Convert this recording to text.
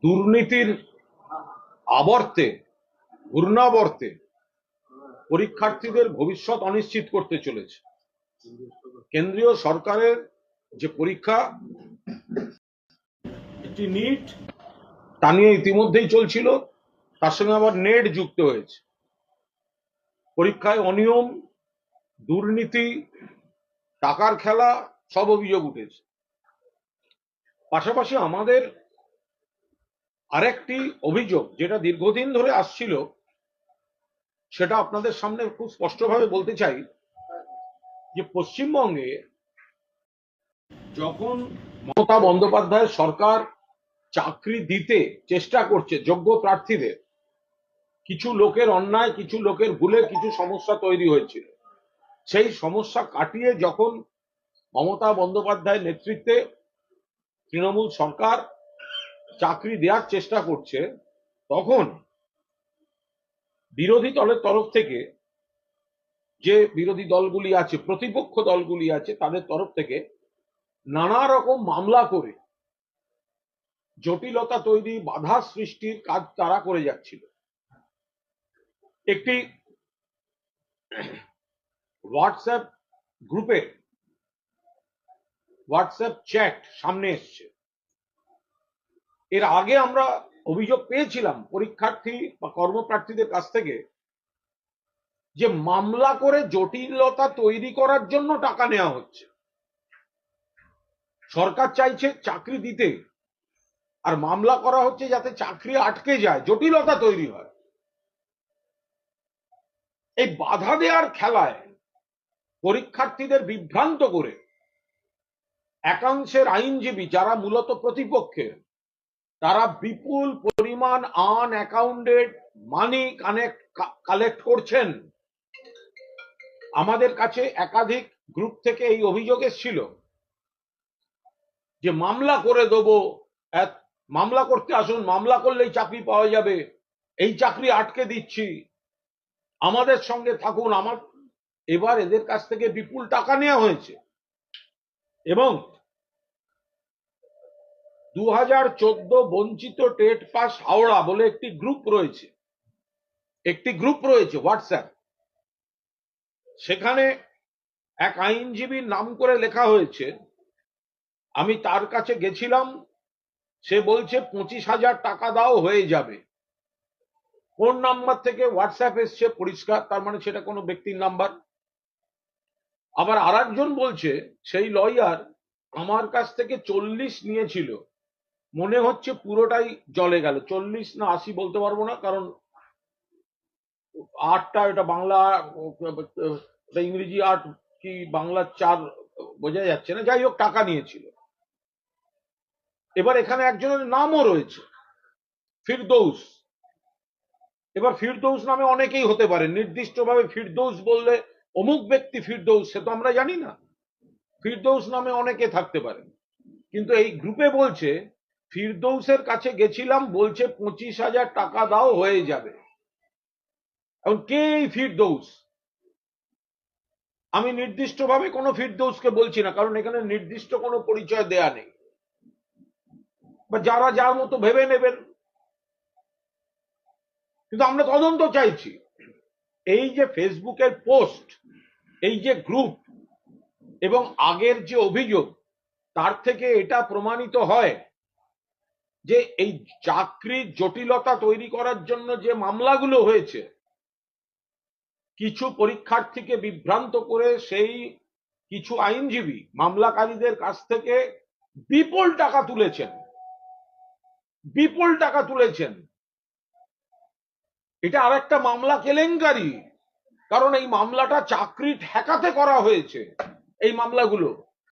দুর্নীতির আবর্তে ঘূর্ণাবর্তে পরীক্ষার্থীদের ভবিষ্যৎ অনিশ্চিত করতে চলেছে। কেন্দ্রীয় সরকারের যে পরীক্ষা, একটি নিট তা নিয়ে ইতিমধ্যেই চলছিল, তার সঙ্গে আবার নেট যুক্ত হয়েছে। পরীক্ষায় অনিয়ম, দুর্নীতি, টাকার খেলা সব অভিযোগ উঠেছে। পাশাপাশি আমাদের আরেকটি অভিযোগ যেটা দীর্ঘদিন ধরে আসছিল, সেটা আপনাদের সামনে খুব স্পষ্টভাবে বলতে চাই যে পশ্চিমবঙ্গে যখন মমতা বন্দ্যোপাধ্যায়ের সরকার চাকরি দিতে চেষ্টা করছে যোগ্য প্রার্থীদের, কিছু লোকের অন্যায়, কিছু লোকের ভুলে কিছু সমস্যা তৈরি হয়েছিল। সেই সমস্যা কাটিয়ে যখন মমতা বন্দ্যোপাধ্যায়ের নেতৃত্বে তৃণমূল সরকার চাকরি দেওয়ার চেষ্টা করছে, তখন বিরোধী দলের তরফ থেকে, যে বিরোধী দলগুলি আছে, প্রতিপক্ষ দলগুলি আছে, তাদের তরফ থেকে নানা রকম মামলা করে জটিলতা তৈরি, বাধা সৃষ্টির কাজ তারা করে যাচ্ছিল। একটি হোয়াটসঅ্যাপ গ্রুপে হোয়াটসঅ্যাপ চ্যাট সামনে এসছে। এর আগে আমরা অভিযোগ পেয়েছিলাম পরীক্ষার্থী বা কর্মপ্রার্থীদের কাছ থেকে যে মামলা করে জটিলতা তৈরি করার জন্য টাকা নেওয়া হচ্ছে। সরকার চাইছে চাকরি দিতে, আর মামলা করা হচ্ছে যাতে চাকরি আটকে যায়, জটিলতা তৈরি হয়। এই বাধা দেওয়ার খেলায় পরীক্ষার্থীদের বিভ্রান্ত করে একাংশের আইনজীবী, যারা মূলত প্রতিপক্ষের, তারা বিপুল পরিমাণ আনঅ্যাকাউন্টেড মানি কালেক্ট করছেন। আমাদের কাছে একাধিক গ্রুপ থেকে এই অভিযোগ এসেছিল যে মামলা করে দেবো, মামলা করতে আসুন, মামলা করলেই চাকরি পাওয়া যাবে, এই চাকরি আটকে দিচ্ছি, আমাদের সঙ্গে থাকুন। এবার এদের কাছ থেকে বিপুল টাকা নেওয়া হয়েছে এবং 2014 বঞ্চিত টেট পাস হাওড়া বলে একটি গ্রুপ রয়েছে হোয়াটসঅ্যাপ। সেখানে এক আইনজীবীর নাম করে লেখা হয়েছে। আমি তার কাছে গেছিলাম, সে বলছে 25,000 টাকা দাও হয়ে যাবে। কোন নাম্বার থেকে হোয়াটসঅ্যাপ এসছে পরিষ্কার, তার মানে সেটা কোনো ব্যক্তির নাম্বার। আবার আরেকজন বলছে সেই লয়ার আমার কাছ থেকে 40 নিয়েছিল, মনে হচ্ছে পুরোটাই জলে গেল। 40 না 80 বলতে পারবো না, কারণ 8টা এটা বাংলা, ইংরেজি 8 কি বাংলা 4 বোঝা যাচ্ছে না। যাই হোক, টাকা নিয়েছিল। এবার এখানে একজনের নামও রয়েছে, ফিরদৌস। এবার ফিরদৌস নামে অনেকেই হতে পারে, নির্দিষ্টভাবে ফিরদৌস বললে অমুক ব্যক্তি ফিরদৌস সে তো আমরা জানি না। ফিরদৌস নামে অনেকে থাকতে পারে, কিন্তু এই গ্রুপে বলছে ফিরদৌসের কাছে গেছিলাম, বলছে 25,000 টাকা দাও হয়ে যাবে। এখন কে এই ফিরদৌস? আমি নির্দিষ্টভাবে কোনো ফিরদৌসকে বলছি না, কারণ এখানে নির্দিষ্ট কোনো পরিচয় দেয়া নেই, বা যারা যার মতো ভেবে নেবেন। কিন্তু আমরা তদন্ত চাইছি। এই যে ফেসবুকের পোস্ট, এই যে গ্রুপ এবং আগের যে অভিযোগ, তার থেকে এটা প্রমাণিত হয় যে এই চাকরির জটিলতা তৈরি করার জন্য যে মামলাগুলো হয়েছে, কিছু পরীক্ষার্থীকে বিভ্রান্ত করে সেই কিছু আইনজীবী মামলাকারীদের কাছ থেকে বিপুল টাকা তুলেছেন। এটা আরেকটা মামলা কেলেঙ্কারি, কারণ এই মামলাটা চাকরি ঠেকাতে করা হয়েছে। এই মামলাগুলো